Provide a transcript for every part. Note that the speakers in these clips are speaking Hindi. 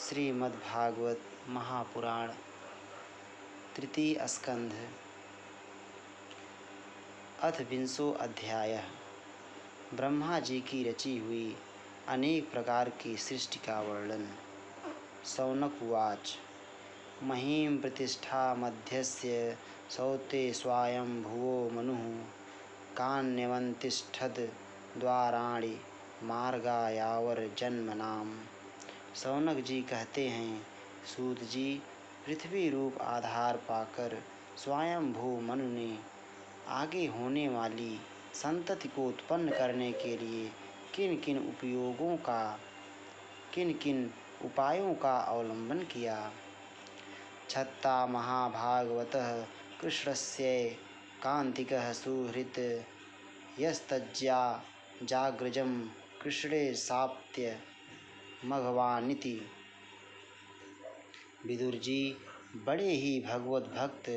श्रीमद्भागवत महापुराण तृतीय स्कंध अथ विंशो अध्यायः। ब्रह्मा जी की रची हुई अनेक प्रकार की सृष्टि का वर्णन। शौनक उवाच। महीं प्रतिष्ठा मध्यस्य सौते स्वायं भुवो मनुः कान्यवन्तिष्ठद् द्वाराणि मार्गायावर जन्मनाम। शौनक जी कहते हैं, सूत जी, पृथ्वी रूप आधार पाकर स्वयंभू मनु ने आगे होने वाली संतति को उत्पन्न करने के लिए किन किन उपायों का अवलंबन किया। छत्ता महाभागवतः कृष्णस्य कांतिकः सुहृत् यस्तज्जा जाग्रजं कृष्णे साप्त्य मघवानिति। विदुर जी बड़े ही भगवत भक्त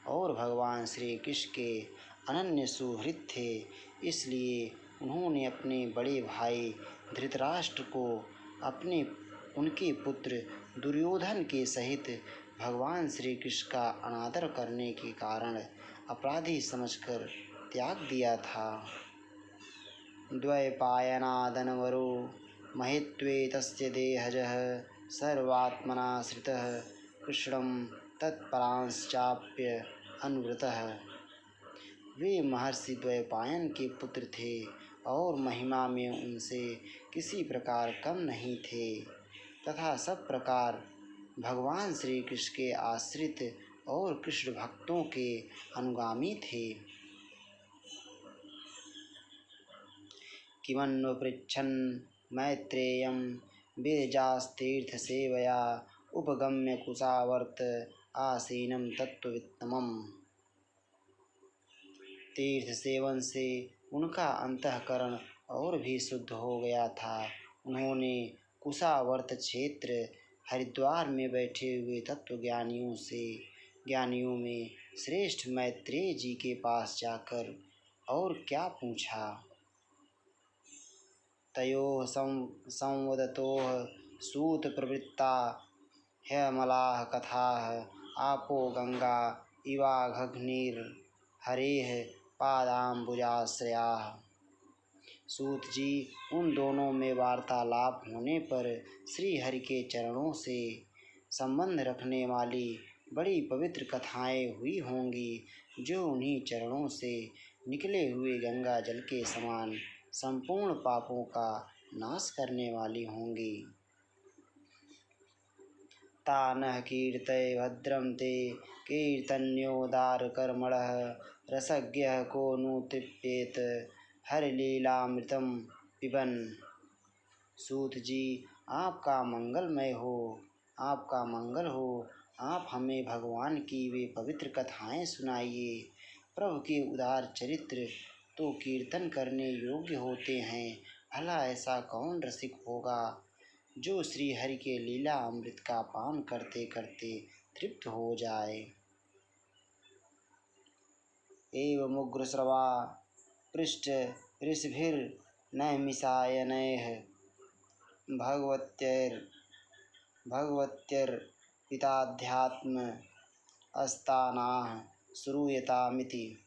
और भगवान श्री कृष्ण के अनन्य सुहृद थे, इसलिए उन्होंने अपने बड़े भाई धृतराष्ट्र को उनके पुत्र दुर्योधन के सहित भगवान श्री कृष्ण का अनादर करने के कारण अपराधी समझकर त्याग दिया था। द्वैपायनादनवरो महित्वे तस्य देहजः सर्वात्मनाश्रितः कृष्णं तत्परांश्चाप्य अनुव्रतः। वे महर्षि द्वैपायन के पुत्र थे और महिमा में उनसे किसी प्रकार कम नहीं थे तथा सब प्रकार भगवान श्री कृष्ण के आश्रित और कृष्ण भक्तों के अनुगामी थे। किमन्व पृच्छन् मैत्रेयं विरजास्तीर्थसेवया उपगम्य कुशावर्त आसीनं तत्त्ववित्तमम्। तीर्थ सेवन से उनका अंतःकरण और भी शुद्ध हो गया था। उन्होंने कुशावर्त क्षेत्र हरिद्वार में बैठे हुए ज्ञानियों में श्रेष्ठ मैत्रेय जी के पास जाकर और क्या पूछा। तयोः संवदतोः सूत प्रवृत्ता ह्यमलाः कथाः आपो गंगा इवाघग्निर्हरेः पादाम्बुजाश्रयाः। सूत जी, उन दोनों में वार्तालाप होने पर श्री हरि के चरणों से संबंध रखने वाली बड़ी पवित्र कथाएं हुई होंगी, जो उन्हीं चरणों से निकले हुए गंगा जल के समान संपूर्ण पापों का नाश करने वाली होंगी। तानः कीर्तय भद्रं ते कीर्तन्योदारकर्मणः रसज्ञः को नु तृप्येत हरिलीलामृतं पिबन्। सूत जी, आपका मंगल हो। आप हमें भगवान की वे पवित्र कथाएं सुनाइए। प्रभु के उदार चरित्र तो कीर्तन करने योग्य होते हैं। भला ऐसा कौन रसिक होगा जो श्री हरि के लीला अमृत का पान करते करते तृप्त हो जाए। एवमुग्रश्रवा पृष्ठ ऋषिभिर्नैमिषायनैः भगवत्यर्पिताध्यात्म अस्तानाः श्रूयतामिति।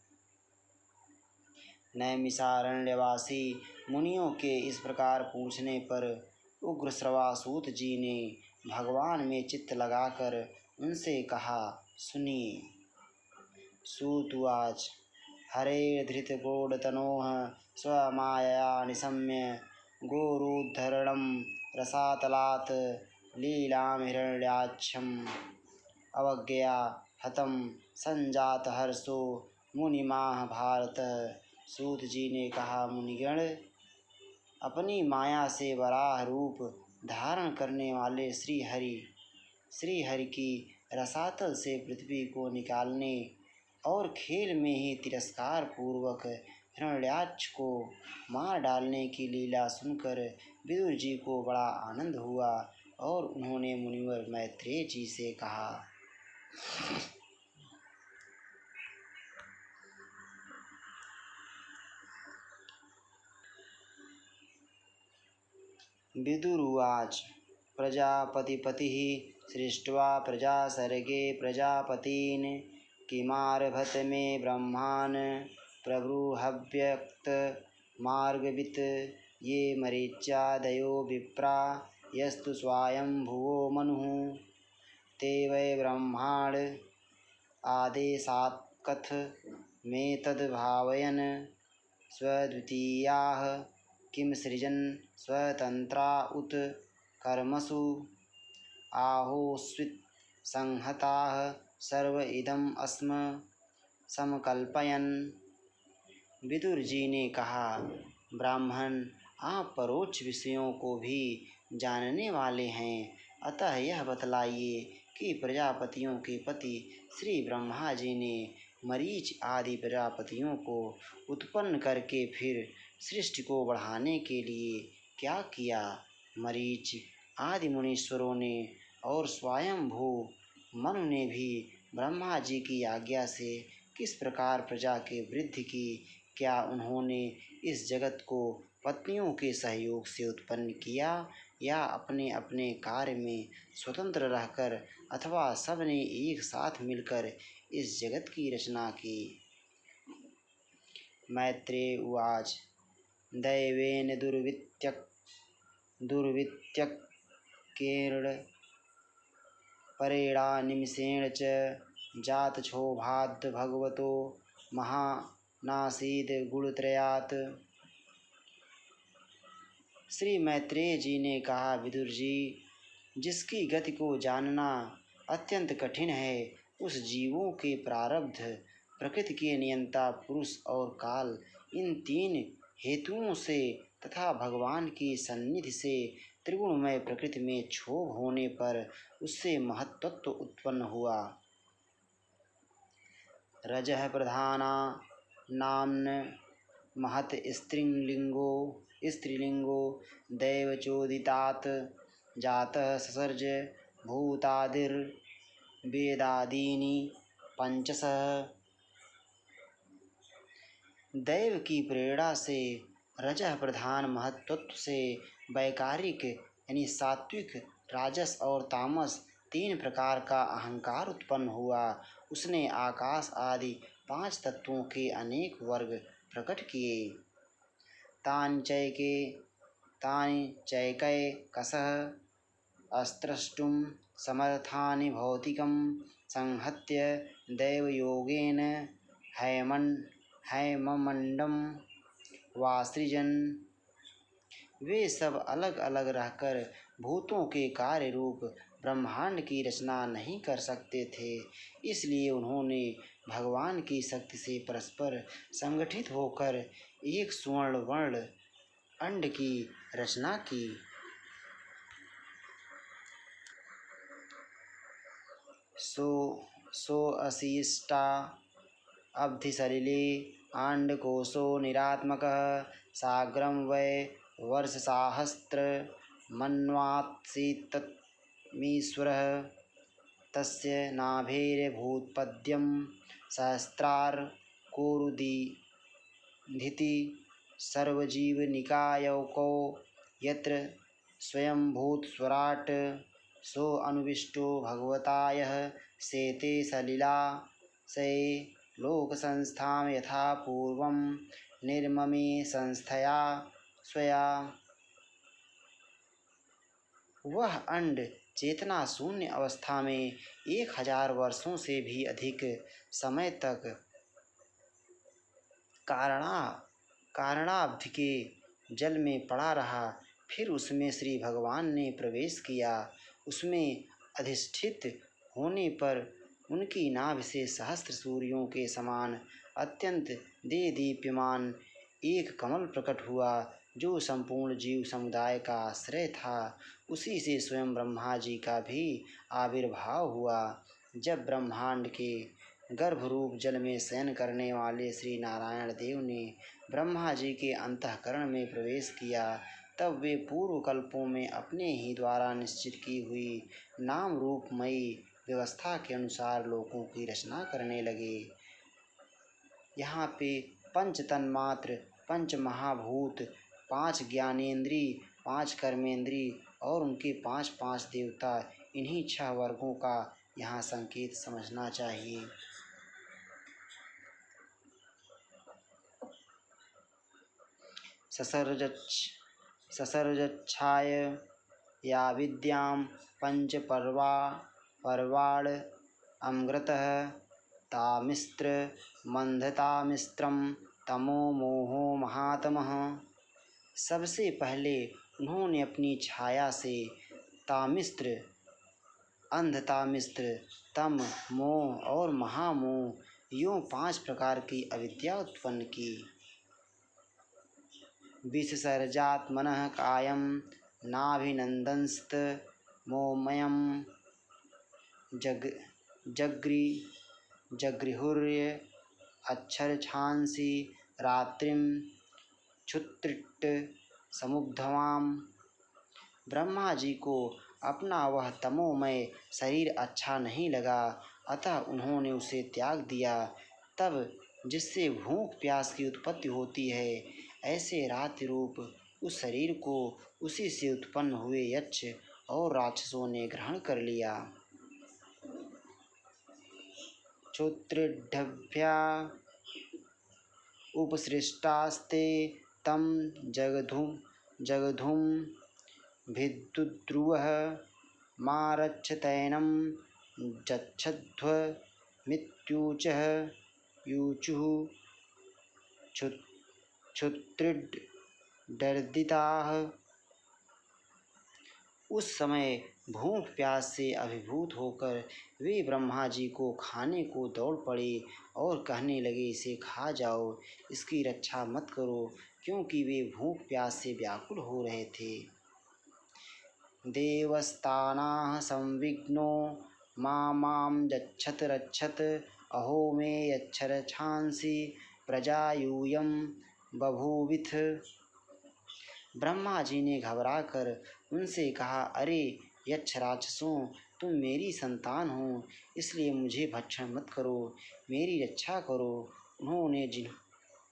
नैमिषारण्यवासी मुनियों के इस प्रकार पूछने पर उग्रश्रवा सूत जी ने भगवान में चित्त लगाकर उनसे कहा, सुनिए। सूतुवाच। हरेर्धृतगोढतनोः स्वमायया निशम्य गोरुद्धरणं रसातलात् लीलां हिरण्याक्षम् अवज्ञया हतं संजातहर्षो मुनिमाह भारत। सूत जी ने कहा, मुनिगण, अपनी माया से वराह रूप धारण करने वाले श्री हरि की रसातल से पृथ्वी को निकालने और खेल में ही तिरस्कार पूर्वक हिरण्याक्ष को मार डालने की लीला सुनकर विदुर जी को बड़ा आनंद हुआ और उन्होंने मुनिवर मैत्रेय जी से कहा, विदुर उवाच। प्रजापतिपतिः सृष्ट्वा प्रजासर्गे प्रजापतीन् किमारभत मे ब्रह्मान् प्रबृहव्यक्तमार्गवित् ये मरीच्यादयो विप्रा यस्तु स्वायंभुवो मनुः ते वै ब्रह्माण्ड आदेशात्कथमेतद्भावयन् स्वद्वितीयाः किं सृजन् स्वतन्त्रा उत कर्मसु आहोस्वित् संहताः सर्व इदम् अस्म समकल्पयन्। विदुर जी ने कहा, ब्राह्मण, आप परोक्ष विषयों को भी जानने वाले हैं, अतः यह बतलाइए कि प्रजापतियों के पति श्री ब्रह्मा जी ने मरीच आदि प्रजापतियों को उत्पन्न करके फिर सृष्टि को बढ़ाने के लिए क्या किया। मरीच आदि मुनीश्वरों ने और स्वयंभू मनु ने भी ब्रह्मा जी की आज्ञा से किस प्रकार प्रजा के वृद्धि की, क्या उन्होंने इस जगत को पत्नियों के सहयोग से उत्पन्न किया या अपने अपने कार्य में स्वतंत्र रहकर अथवा सबने एक साथ मिलकर इस जगत की रचना की। मैत्रेय उवाच दैवेन दुर्वित्यक्केण परेणा निमिषेण च जातक्षोभाद् भगवतो महानासीद गुणत्रयात्। श्री मैत्रेय जी ने कहा, विदुर जी, जिसकी गति को जानना अत्यंत कठिन है, उस जीवों के प्रारब्ध, प्रकृति के नियंता पुरुष और काल, इन तीन हेतुओं से तथा भगवान की सन्निधि से त्रिगुणमय प्रकृति में क्षोभ होने पर उससे महत्त्व उत्पन्न हुआ। रजः प्रधाना नाम्न महत स्त्रीलिंगो दैवचोदितात् जातः ससर्ज भूतादिर्वेदादीनि पंचशः। दैव की प्रेरणा से रजः प्रधान महत्त्व से वैकारिक यानी सात्विक, राजस और तामस तीन प्रकार का अहंकार उत्पन्न हुआ। उसने आकाश आदि पांच तत्वों के अनेक वर्ग प्रकट किए। तानि चैकैकशः अस्त्रष्टुं समर्थानि भौतिकं संहत्य दैवयोगेन हैममण्डं वासृजन्। वे सब अलग अलग रहकर भूतों के कार्य रूप ब्रह्मांड की रचना नहीं कर सकते थे, इसलिए उन्होंने भगवान की शक्ति से परस्पर संगठित होकर एक स्वर्ण वर्ण अंड की रचना की। सो अशिष्टा अब्धि सलिले आंडकोशो निरात्मकः साग्रं वै वर्षसाहस्रमन्वात्सीत्तमीश्वरः तस्य नाभेर्भूत्पद्यं सहस्रार्कोरुदीधिति सर्वजीवनिकायको यत्र स्वयंभूतस्वराट् सो अनुविष्टो भगवता यः शेते सलिलाशये लोकसंस्थां यथा पूर्वं निर्ममे संस्थया स्वया। वह अंड चेतना शून्य अवस्था में 1000 वर्षों से भी अधिक समय तक कारणाब्धि के जल में पड़ा रहा। फिर उसमें श्री भगवान ने प्रवेश किया। उसमें अधिष्ठित होने पर उनकी नाभि से सहस्त्र सूर्यों के समान अत्यंत देदीप्यमान एक कमल प्रकट हुआ, जो संपूर्ण जीव समुदाय का आश्रय था। उसी से स्वयं ब्रह्मा जी का भी आविर्भाव हुआ। जब ब्रह्मांड के गर्भरूप जल में शयन करने वाले श्री नारायण देव ने ब्रह्मा जी के अंतःकरण में प्रवेश किया, तब वे पूर्व कल्पों में अपने ही द्वारा निश्चित की हुई नाम रूपमयी व्यवस्था के अनुसार लोकों की रचना करने लगे। यहाँ पे पंच तन्मात्र, पंच महाभूत, 5 ज्ञानेंद्री, 5 कर्मेंद्री और उनके 5-5 देवता, इन्हीं 6 वर्गों का यहाँ संकेत समझना चाहिए। ससर्जच्छाय या विद्यां पर्वाण अमृतः तामिस्त्र मंधतामिस्त्रम तमो मोहो महातमः। सबसे पहले उन्होंने अपनी छाया से तामिस्त्र, अंधतामिस्त्र, तम, मोह और महामोह यूँ 5 प्रकार की अविद्या उत्पन्न की। विसर्जात्मनः कायं नाभिनंदंस्त मोमयं जगृहुर्य अक्षरछांसि रात्रिं क्षुत्रिट समुग्धवाम। ब्रह्मा जी को अपना वह तमोमय शरीर अच्छा नहीं लगा, अतः उन्होंने उसे त्याग दिया। तब जिससे भूख प्यास की उत्पत्ति होती है, ऐसे रात्रि रूप उस शरीर को उसी से उत्पन्न हुए यक्ष और राक्षसों ने ग्रहण कर लिया। क्षुत्रिभ्या उपसृष्टास्ते तम जगधुम भिद्रुवः मारच्छतैनं जच्छध्व मित्यूचः यूचुः क्षुत्रिडर्दिताः। उस समय भूख प्यास से अभिभूत होकर वे ब्रह्मा जी को खाने को दौड़ पड़े और कहने लगे, इसे खा जाओ, इसकी रक्षा मत करो, क्योंकि वे भूख प्यास से व्याकुल हो रहे थे। देवस्तानाः संविघ्नो मां यच्छत रक्षत अहो मे यच्छरछांसि प्रजा यूयं बभूविथ। ब्रह्मा जी ने घबराकर उनसे कहा, अरे यक्ष राक्षसों, तुम मेरी संतान हो, इसलिए मुझे भक्षण मत करो, मेरी रक्षा करो।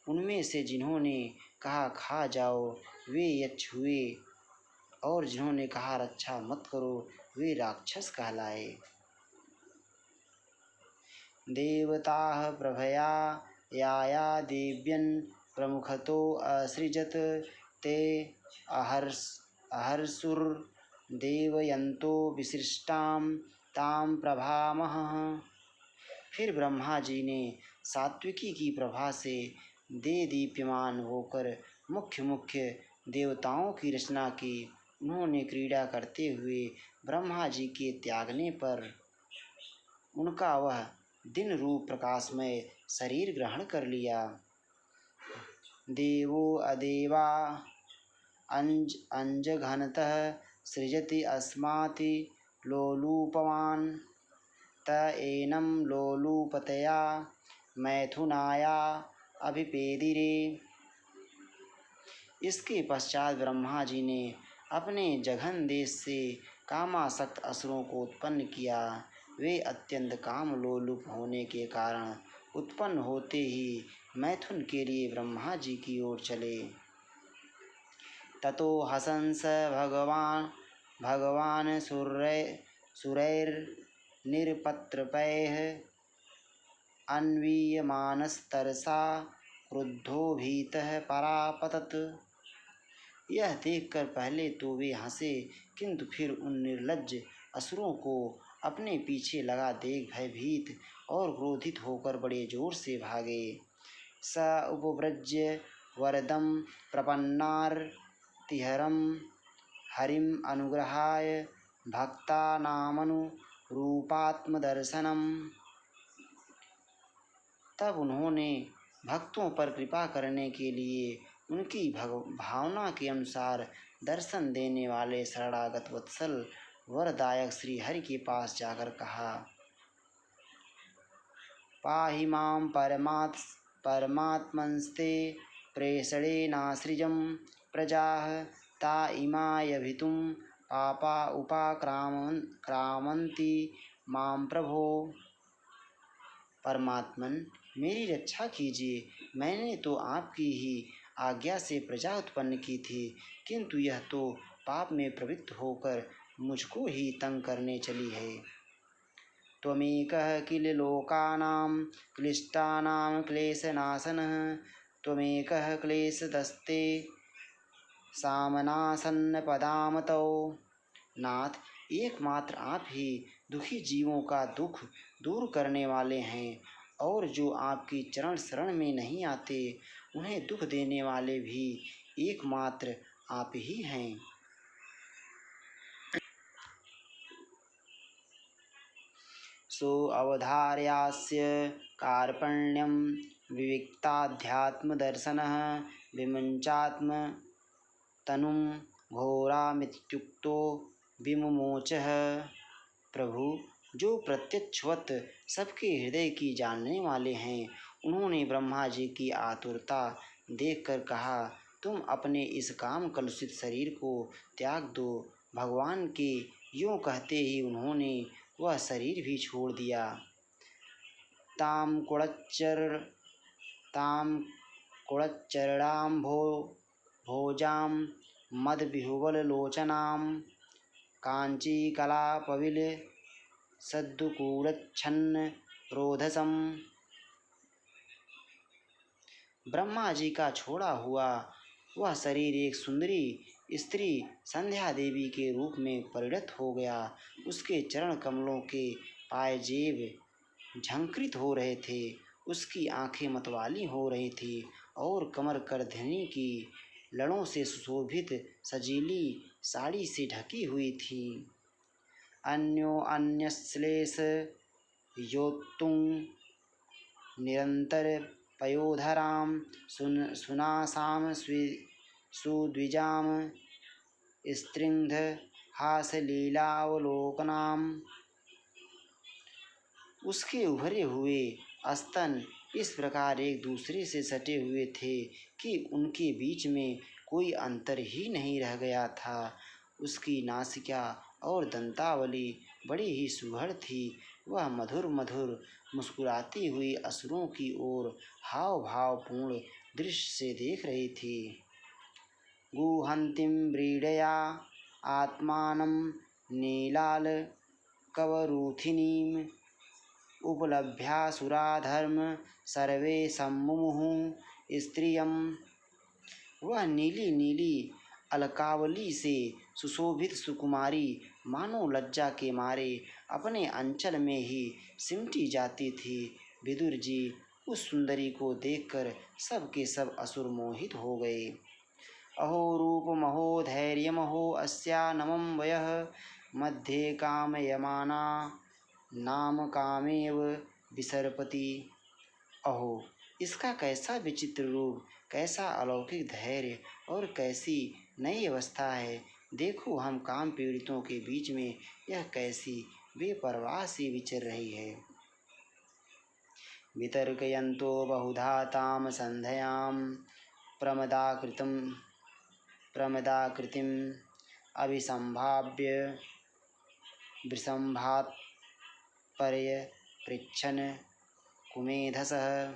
उनमें से जिन्होंने कहा खा जाओ वे यक्ष हुए, और जिन्होंने कहा रक्षा मत करो वे राक्षस कहलाए। देवताः प्रभया याया देव्यन् प्रमुखतो असृजत ते अहर्षुर्देवयन्तो विसृष्टां तां प्रभामहः। फिर ब्रह्मा जी ने सात्विकी की प्रभा से दे दीप्यमान होकर मुख्य मुख्य देवताओं की रचना की। उन्होंने क्रीड़ा करते हुए ब्रह्मा जी के त्यागने पर उनका वह दिन रूप प्रकाशमय शरीर ग्रहण कर लिया। देवो अदेवा अंजघनतः सृजति अस्माति लोलूपवान् त एनं लोलूपतया मैथुनाया अभिपेदिरे। इसके पश्चात ब्रह्मा जी ने अपने जघन देश से कामासक्त असुरों को उत्पन्न किया। वे अत्यंत काम लोलुप होने के कारण उत्पन्न होते ही मैथुन के लिए ब्रह्मा जी की ओर चले। ततो हसंस भगवान सुरैर्निरपत्रपैः अन्वीयमानस्तरसा क्रुद्धो भीतः परापतत्। यह देखकर पहले तो वे हंसे, किंतु फिर उन निर्लज्ज असुरों को अपने पीछे लगा देख भयभीत और क्रोधित होकर बड़े जोर से भागे। स उपव्रज्य वरदं प्रपन्नार्तिहरं हरिम अनुग्रहाय भक्तानामनुरूपात्मदर्शनम्। तब उन्होंने भक्तों पर कृपा करने के लिए उनकी भावना के अनुसार दर्शन देने वाले शरणागत वत्सल वरदायक श्री हरि के पास जाकर कहा, पाहि मां परमात्मंस्ते प्रेषणेनासृजं प्रजाः ता इमायभितुं पापा उपाक्रामन्ति मां प्रभो। परमात्मन, मेरी रक्षा कीजिए। मैंने तो आपकी ही आज्ञा से प्रजा उत्पन्न की थी, किंतु यह तो पाप में प्रवृत्त होकर मुझको ही तंग करने चली है। त्वमेकः किल लोकानां क्लिष्टानां क्लेशनाशनः त्वमेकः क्लेशदस्ते सामनासन्न पदामतौ। नाथ, एकमात्र आप ही दुखी जीवों का दुख दूर करने वाले हैं, और जो आपकी चरण शरण में नहीं आते उन्हें दुख देने वाले भी एकमात्र आप ही हैं। सो अवधार्यास्य कार्पण्यं विविक्ताध्यात्मदर्शनः विमुञ्चात्म तनुं घोरामित्युक्तो विमुमोचः। प्रभु, जो प्रत्यक्षवत सबके हृदय की जानने वाले हैं, उन्होंने ब्रह्मा जी की आतुरता देखकर कहा, तुम अपने इस काम कलुषित शरीर को त्याग दो। भगवान के यूँ कहते ही उन्होंने वह शरीर भी छोड़ दिया। ताम कुड़च्चरणाम्भो भोजां मदविहुवललोचनां काञ्चीकलापविल सद्दुकूलच्छन्न रोधसम। ब्रह्मा जी का छोड़ा हुआ वह शरीर एक सुंदरी स्त्री संध्या देवी के रूप में परिणत हो गया। उसके चरण कमलों के पायजेब झंकृत हो रहे थे, उसकी आंखें मतवाली हो रही थी और कमर करधनी की लड़ों से सुशोभित सजीली साड़ी से ढकी हुई थी। अन्योन्यश्लेष योत्तुं निरंतर पयोधरां सुनासां सुद्विजां स्त्रिंध हासलीलावलोकनां। उसके उभरे हुए स्तन इस प्रकार एक दूसरे से सटे हुए थे कि उनके बीच में कोई अंतर ही नहीं रह गया था। उसकी नासिका और दंतावली बड़ी ही सुघड़ थी। वह मधुर मधुर मुस्कुराती हुई असुरों की ओर हाव भावपूर्ण दृश्य से देख रही थी। गुहन्तीं व्रीडया आत्मानं नीलाल कवरूथिनीं उपलभ्यासुराधर्म सर्वे सम्मुमुहुः स्त्रियम्। वह नीली नीली अलकावली से सुशोभित सुकुमारी मानो लज्जा के मारे अपने अंचल में ही सिमटी जाती थी। विदुर जी उस सुंदरी को देखकर सब के सब असुर मोहित हो गए। अहो रूपमहो धैर्यमहो अस्या नमं वयः मध्ये कामयमाना नाम कामेव विसर्पति। अहो, इसका कैसा विचित्र रूप, कैसा अलौकिक धैर्य और कैसी नई अवस्था है। देखो, हम काम पीड़ितों के बीच में यह कैसी बेपरवाह सी विचर रही है। वितर्कयन्तो बहुधा ताम संध्यां प्रमदाकृतिम् अभिसंभाव्य वृषंभात् पृच्छन् कुमेधसः।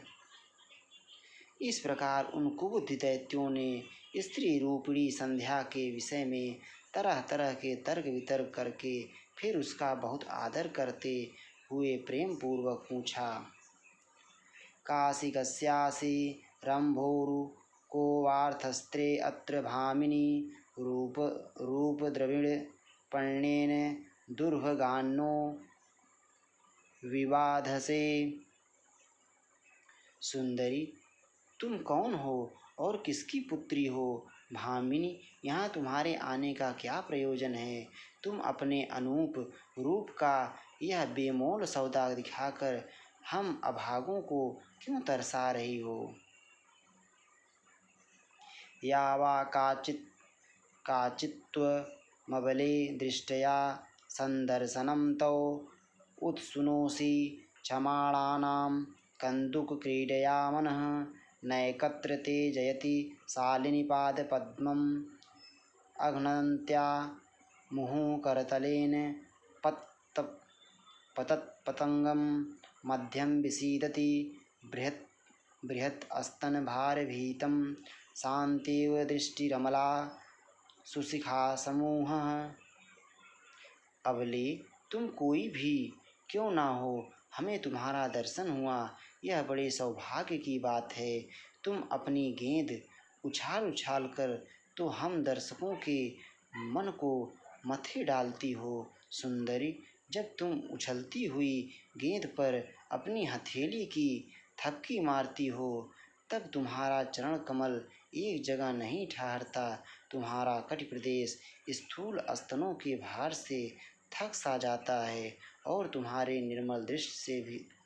इस प्रकार उन कुबुद्धि दैत्यों ने स्त्री रूपिणी संध्या के विषय में तरह तरह के तर्क वितर्क करके फिर उसका बहुत आदर करते हुए प्रेम पूर्वक पूछा। काशी कस्यासि रंभोरु को वार्थस्त्रे अत्र भामिनी रूप द्रविड़ पर्णेन दुर्भगान्नो विवाधसे। सुंदरी, तुम कौन हो और किसकी पुत्री हो? भामिनी, यहाँ तुम्हारे आने का क्या प्रयोजन है? तुम अपने अनूप रूप का यह बेमोल सौदा दिखाकर हम अभागों को क्यों तरसा रही हो? यावा काचित्त्वमबले दृष्टया संदर्शनं तौ उत्सुनोषि क्षमाणानां कन्दुकक्रीडया मनः नैकत्र ते जयति शालिनीपादपद्मम् अघ्नन्त्या मुहुः पतत्पतंगं मध्यम विसीदति बृहत् स्तनभारभीतं शान्तेव दृष्टिरमला सुशिखा समूहः। अबले तुम कोई भी क्यों ना हो, हमें तुम्हारा दर्शन हुआ, यह बड़े सौभाग्य की बात है। तुम अपनी गेंद उछाल उछाल कर तो हम दर्शकों के मन को मथे डालती हो। सुंदरी, जब तुम उछलती हुई गेंद पर अपनी हथेली की थपकी मारती हो, तब तुम्हारा चरण कमल एक जगह नहीं ठहरता। तुम्हारा कटी प्रदेश स्थूल स्तनों के भार से थक सा जाता है और तुम्हारे निर्मल दृष्टि से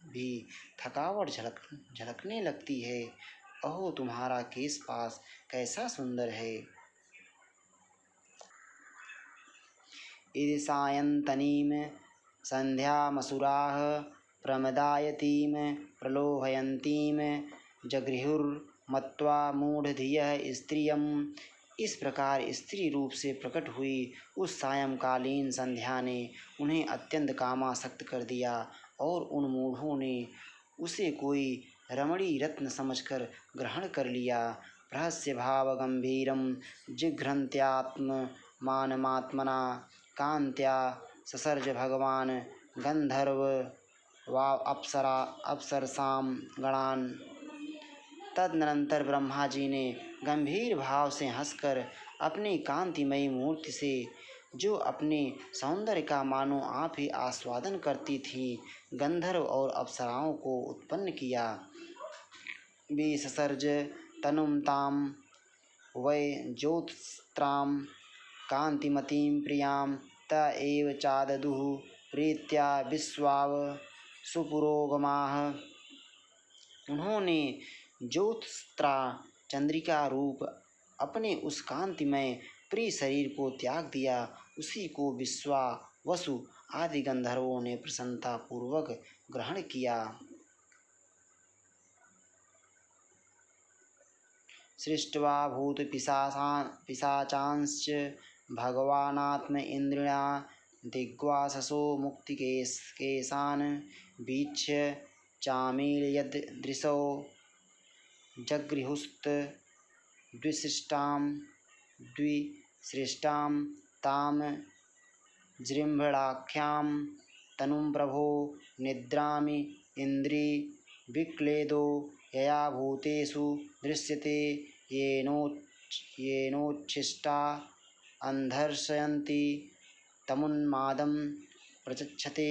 भी थकावट झलकने लगती है। अहो, तुम्हारा केश पास कैसा सुंदर है। इति सायन्तनीं सन्ध्यामसुराः प्रमदायतीं प्रलोभयन्तीं जगृहुर्मत्वा मूढ़धियः स्त्रियम्। इस प्रकार स्त्री रूप से प्रकट हुई उस सायंकालीन संध्या ने उन्हें अत्यंत कामासक्त कर दिया और उन मूढ़ों ने उसे कोई रमणी रत्न समझकर ग्रहण कर लिया। रहस्य भाव गंभीरम जिघ्रन्त्यात्म मानमात्मना कांत्या ससर्ज भगवान गंधर्व वा अप्सरसाम गणान। तदनंतर ब्रह्मा जी ने गंभीर भाव से हंसकर अपनी कांतिमयी मूर्ति से, जो अपने सौंदर्य का मानो आप ही आस्वादन करती थी, गंधर्व और अप्सराओं को उत्पन्न किया। विससर्ज तनुम ताम वै ज्योत्स्त्रां कांतिमतीं प्रियां त एव चाददुः प्रीत्या विश्वाव सुपुरोगमाः। उन्होंने ज्योत्स्त्रा चंद्रिका रूप अपने उस कांतिमय प्रिय शरीर को त्याग दिया। उसी को विश्वा वसु आदि गंधर्वों ने प्रसन्नता पूर्वक ग्रहण किया। सृष्ट्वा भूत पिशाचांश्च भगवानात्म इंद्रिणा दिग्वाससो मुक्तिकेशान् वीक्ष्य चामीलयदृशो जगृहुस्त द्विसृष्टां तां जृम्भणाख्यां तनुं प्रभो निद्रामि इंद्री विक्लेदो यया भूतेषु दृश्यते येनोच्छिष्टा अंधर्षयन्ति तमुन्मादं प्रचक्षते।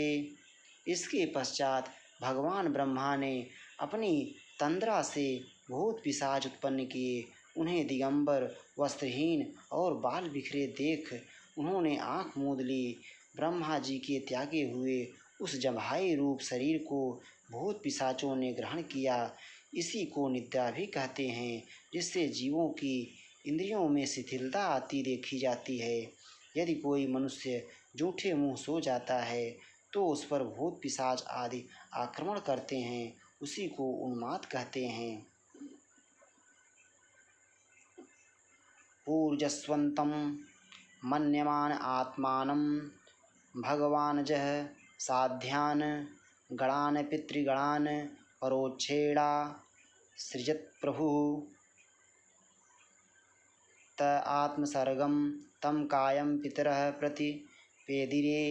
इसके पश्चात भगवान ब्रह्मा ने अपनी तंद्रा से भूत पिशाच उत्पन्न किए। उन्हें दिगंबर वस्त्रहीन और बाल बिखरे देख उन्होंने आँख मूंद ली। ब्रह्मा जी के त्यागे हुए उस जम्भाई रूप शरीर को भूत पिशाचों ने ग्रहण किया। इसी को निद्रा भी कहते हैं, जिससे जीवों की इंद्रियों में शिथिलता आती देखी जाती है। यदि कोई मनुष्य जूठे मुंह सो जाता है तो उस पर भूत पिशाच आदि आक्रमण करते हैं। उसी को उन्माद कहते हैं। ऊर्जस्वन्तं मन्यमान आत्मानं भगवानजः साध्यान् गणान् पितृगणान् परोक्षेणा सृजत्प्रभुः। त आत्मसर्गं तं कायं पितरः प्रतिपेदिरे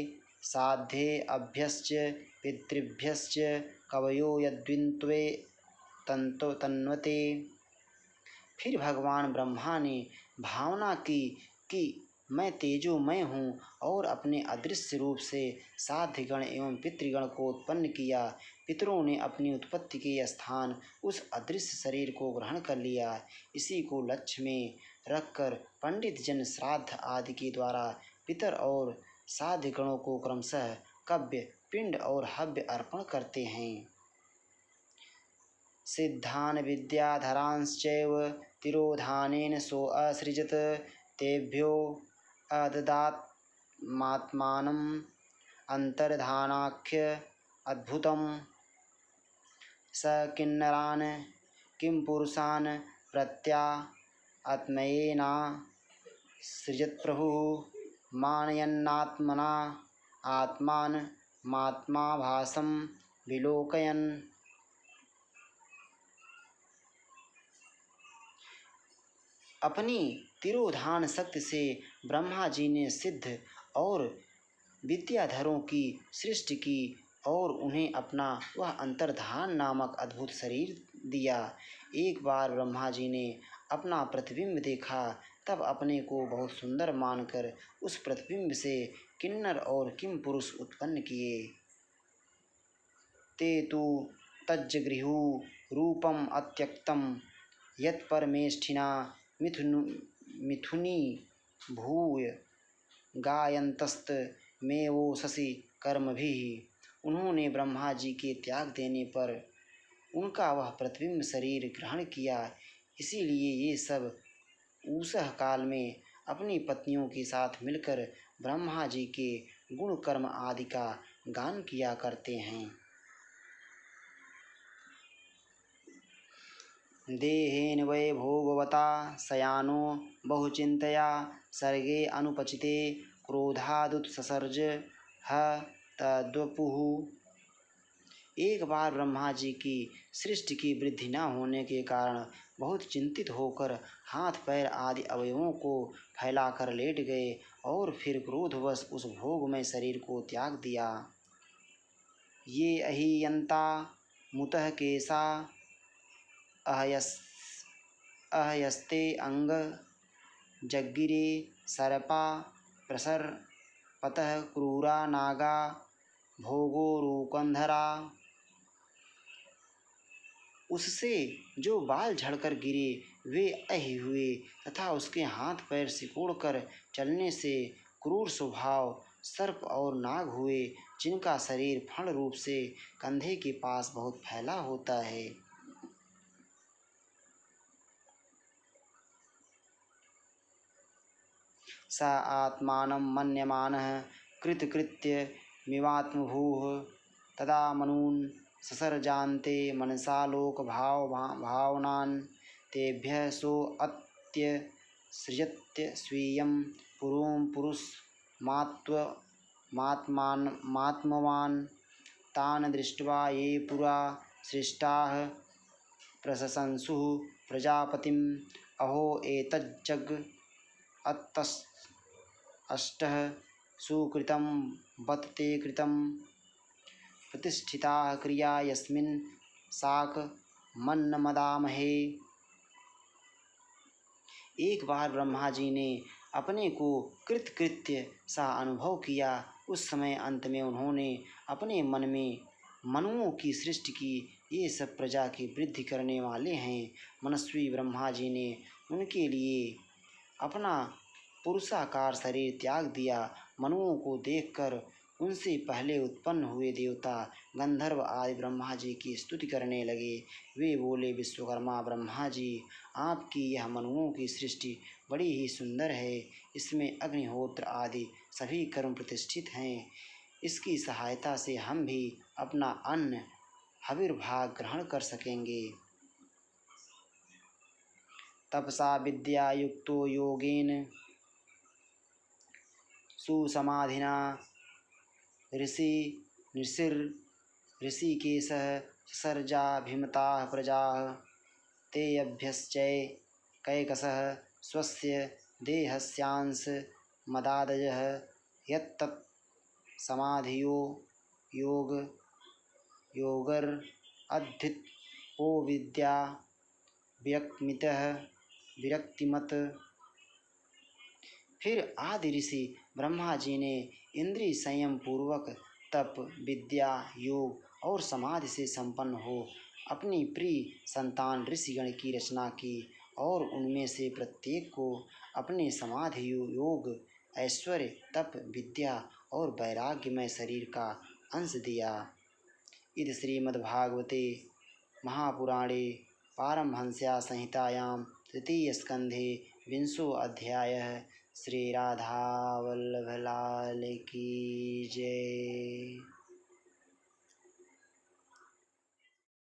साध्ये अभ्यश्च पितृभ्यश्च कवयो यद्विन्त्वे तन्वते। फिर भगवान ब्रह्मा ने भावना की कि मैं तेजोमय हूँ और अपने अदृश्य रूप से साध्यगण एवं पितृगण को उत्पन्न किया। पितरों ने अपनी उत्पत्ति के स्थान उस अदृश्य शरीर को ग्रहण कर लिया। इसी को लक्ष्य में रखकर पंडित जन श्राद्ध आदि के द्वारा पितर और साध्यगणों को क्रमशः कव्य, पिंड और हव्य अर्पण करते हैं। सिद्धान विद्याधरांश्चैव तिरोधानेन सो असृजत तेभ्यो अददात्मात्मानम् अंतर्धानाख्य अद्भुतम्। स किन्नरान् किंपुरुषान् प्रत्यात्मयेना सृजत्प्रभुः मानयन्नात्मना आत्मानमात्माभासं विलोकयन्। अपनी तिरोधान शक्ति से ब्रह्मा जी ने सिद्ध और विद्याधरों की सृष्टि की और उन्हें अपना वह अंतर्धान नामक अद्भुत शरीर दिया। एक बार ब्रह्मा जी ने अपना प्रतिबिंब देखा, तब अपने को बहुत सुंदर मानकर उस प्रतिबिंब से किन्नर और किम पुरुष उत्पन्न किए। ते तु तज्जगृहुः रूपम् अत्यक्तं यत्परमेष्ठिना मिथुनी भूय गायन्तस्तमेवोषसि कर्मभिः। उन्होंने ब्रह्मा जी के त्याग देने पर उनका वह प्रतिबिंब शरीर ग्रहण किया, इसीलिए ये सब ऊषः काल में अपनी पत्नियों के साथ मिलकर ब्रह्मा जी के गुण कर्म आदि का गान किया करते हैं। देहेन वै भोगवता शयानो बहुचिंतया सर्गे अनुपचिते क्रोधादुत्सर्ज ह तद्वपुः। एक बार ब्रह्मा जी की सृष्टि की वृद्धि न होने के कारण बहुत चिंतित होकर हाथ पैर आदि अवयवों को फैलाकर लेट गए और फिर क्रोधवश उस भोगमय शरीर को त्याग दिया। ये अहियंता मुतः केशा अहयस्ते अंग जग्गिरे सर्पा प्रसरपतः क्रूरा नागा भोगोरुकंधरा। उससे जो बाल झड़कर गिरे वे अहि हुए तथा उसके हाथ पैर सिकोड़कर चलने से क्रूर स्वभाव सर्प और नाग हुए, जिनका शरीर फण रूप से कंधे के पास बहुत फैला होता है। स आत्मानं मन्यमानः कृतकृत्यमिवात्मभूः तदा मनुन् ससर्जान्ते मनसा लोकभावनान् तेभ्यः सोऽत्यसृजत्य स्वीयं पुरुषमात्मवान् तान् दृष्ट्वा ये पुरा सृष्टाः प्रशंसुः प्रजापतिम् अहो एतज्जग अष्टः सुकृतं बत ते कृतं प्रतिष्ठिता क्रिया यस्मिन् शाकमन्नमदामहे। एक बार ब्रह्मा जी ने अपने को कृतकृत्य सा अनुभव किया। उस समय अंत में उन्होंने अपने मन में मनुओं की सृष्टि की। ये सब प्रजा की वृद्धि करने वाले हैं। मनस्वी ब्रह्मा जी ने उनके लिए अपना पुरुषाकार शरीर त्याग दिया। मनुओं को देखकर उनसे पहले उत्पन्न हुए देवता गंधर्व आदि ब्रह्मा जी की स्तुति करने लगे। वे बोले, विश्वकर्मा ब्रह्मा जी, आपकी यह मनुओं की सृष्टि बड़ी ही सुंदर है। इसमें अग्निहोत्र आदि सभी कर्म प्रतिष्ठित हैं। इसकी सहायता से हम भी अपना अन्न हविर्भाग ग्रहण कर सकेंगे। तपसा विद्या युक्तो योगेन सुसमाधिना ऋषिकेशः ससर्जाभिमताः प्रजाः तेऽभ्यश्चैकैकशः स्वस्य देहस्यांश मदादयः यत्तत् समाधियो योगर अद्धितो विद्या विरक्तिमत। फिर आदि ऋषि ब्रह्मा जी ने इंद्रिय संयम पूर्वक तप विद्या योग और समाधि से संपन्न हो अपनी प्रिय संतान ऋषिगण की रचना की और उनमें से प्रत्येक को अपने समाधि योग ऐश्वर्य तप विद्या और वैराग्यमय शरीर का अंश दिया। इति श्रीमद्भागवते महापुराणे पारमहंस्यां संहितायां तृतीयस्कन्धे 20 अध्यायः। श्री राधा वल्लभ लाल की जय।